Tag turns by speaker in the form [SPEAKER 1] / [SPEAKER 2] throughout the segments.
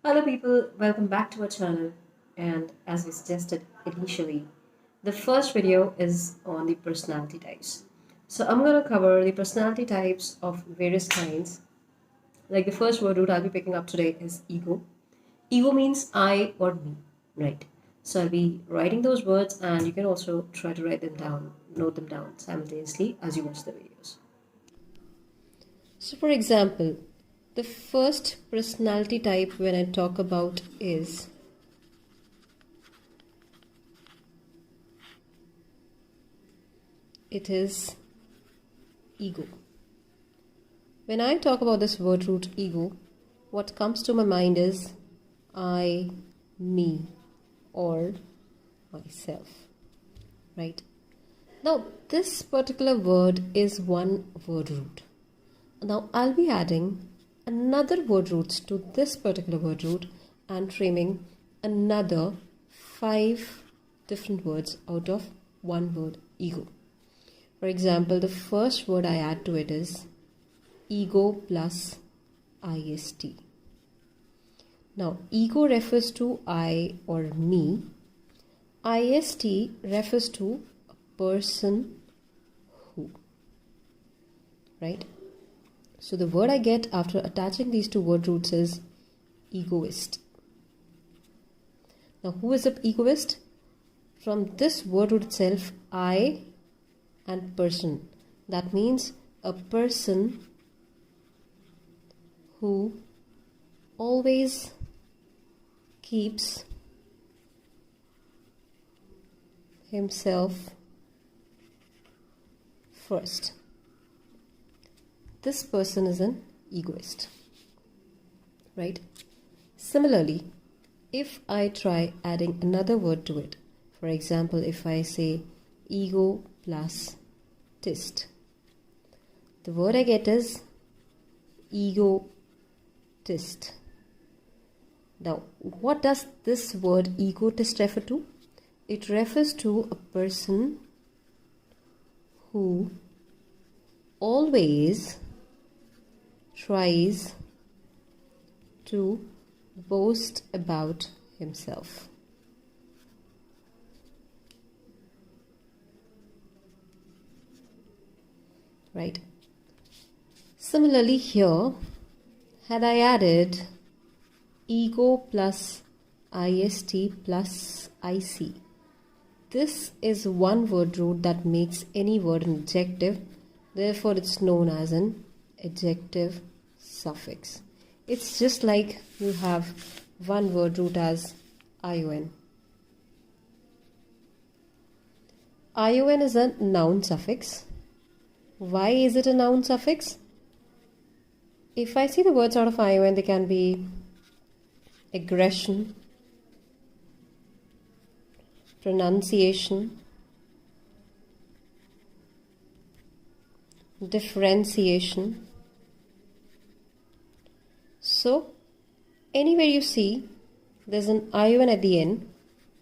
[SPEAKER 1] Hello, people, welcome back to our channel. And as we suggested initially, the first video is on the personality types. So, I'm going to cover the personality types of various kinds. Like the first word root I'll be picking up today is ego. Ego means I or me, right? So, I'll be writing those words, and you can also try to write them down, note them down simultaneously as you watch the videos. So, for example, the first personality type when I talk about is it is ego. When I talk about this word root ego, what comes to my mind is I, me, or myself, right? Now, this particular word is one word root. Now, I'll be adding another word roots to this particular word root and framing another 5 different words out of one word ego. For example, the first word I add to it is ego plus ist. Now, ego refers to I or me. Ist refers to a person who, right? So the word I get after attaching these two word roots is egoist. Now, who is the egoist? From this word root itself, I and person. That means a person who always keeps himself first. This person is an egoist, right? Similarly, if I try adding another word to it, for example, if I say ego plus tist, the word I get is egotist. Now, what does this word egotist refer to? It refers to a person who always tries to boast about himself. Right? Similarly, here, had I added ego plus ist plus ic, this is one word root that makes any word an adjective. Therefore, it's known as an adjective suffix. It's just like you have one word root as ion. Ion is a noun suffix. Why is it a noun suffix? If I see the words out of ion, they can be aggression, pronunciation, differentiation. So, anywhere you see there's an ion at the end,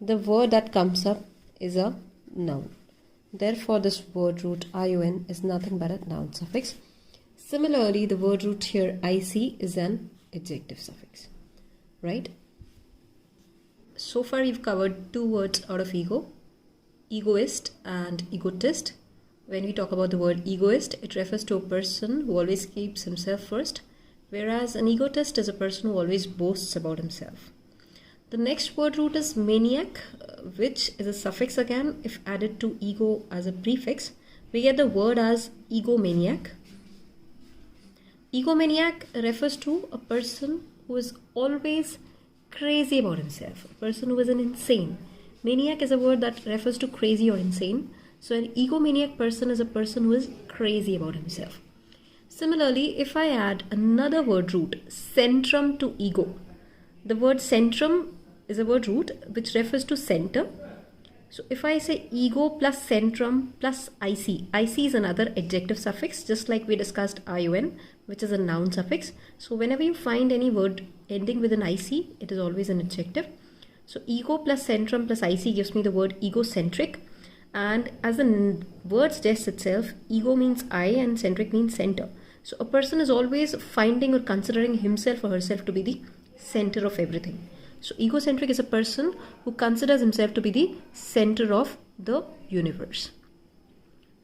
[SPEAKER 1] the word that comes up is a noun. Therefore, this word root ion is nothing but a noun suffix. Similarly, the word root here ic is an adjective suffix, right? So far, you've covered 2 words out of ego, egoist and egotist. When we talk about the word egoist, it refers to a person who always keeps himself first, whereas an egotist is a person who always boasts about himself. The next word root is maniac, which is a suffix again. If added to ego as a prefix, we get the word as egomaniac. Egomaniac refers to a person who is always crazy about himself, a person who is an insane. Maniac is a word that refers to crazy or insane. So an egomaniac person is a person who is crazy about himself. Similarly, if I add another word root, centrum, to ego, the word centrum is a word root which refers to center. So if I say ego plus centrum plus ic is another adjective suffix, just like we discussed ion, which is a noun suffix. So whenever you find any word ending with an ic, it is always an adjective. So ego plus centrum plus ic gives me the word egocentric. And as the word suggests itself, ego means I and centric means center. So a person is always finding or considering himself or herself to be the center of everything. So egocentric is a person who considers himself to be the center of the universe.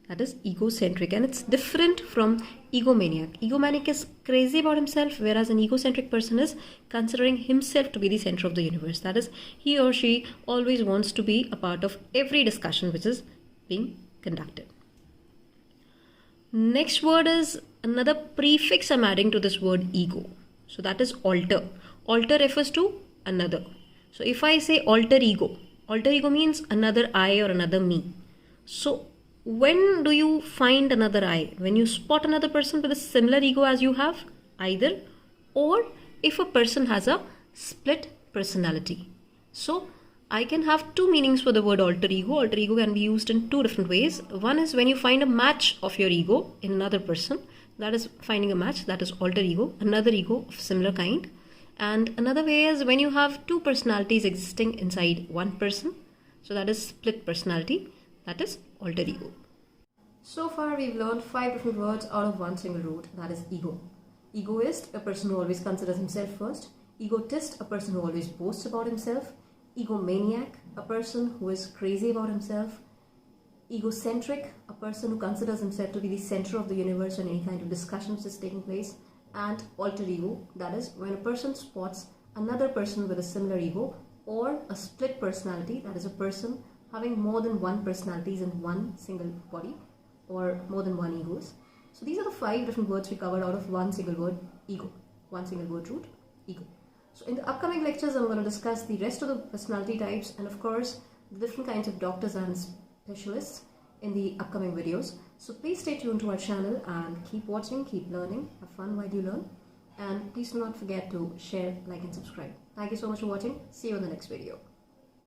[SPEAKER 1] That is egocentric, and it's different from egomaniac. Egomaniac is crazy about himself, whereas an egocentric person is considering himself to be the center of the universe. That is, he or she always wants to be a part of every discussion which is being conducted. Next word is another prefix I'm adding to this word ego. So that is alter. Alter refers to another. So if I say alter ego means another I or another me. So when do you find another I? When you spot another person with a similar ego as you have, either, or if a person has a split personality. So I can have two meanings for the word alter ego. Alter ego can be used in two different ways. One is when you find a match of your ego in another person. That is finding a match, that is alter ego, another ego of similar kind. And another way is when you have two personalities existing inside one person. So that is split personality, that is alter ego. So far we've learned 5 different words out of one single root, that is ego. Egoist, a person who always considers himself first. Egotist, a person who always boasts about himself. Egomaniac, a person who is crazy about himself. Egocentric, a person who considers himself to be the center of the universe in any kind of discussion which is taking place. And alter ego, that is when a person spots another person with a similar ego, or a split personality, that is a person having more than one personalities in one single body, or more than one egos. So these are the 5 different words we covered out of one single word, ego. One single word root, ego. So in the upcoming lectures, I'm going to discuss the rest of the personality types and of course the different kinds of doctors and specialists in the upcoming videos. So please stay tuned to our channel and keep watching, keep learning, have fun while you learn. And please do not forget to share, like and subscribe. Thank you so much for watching. See you in the next video.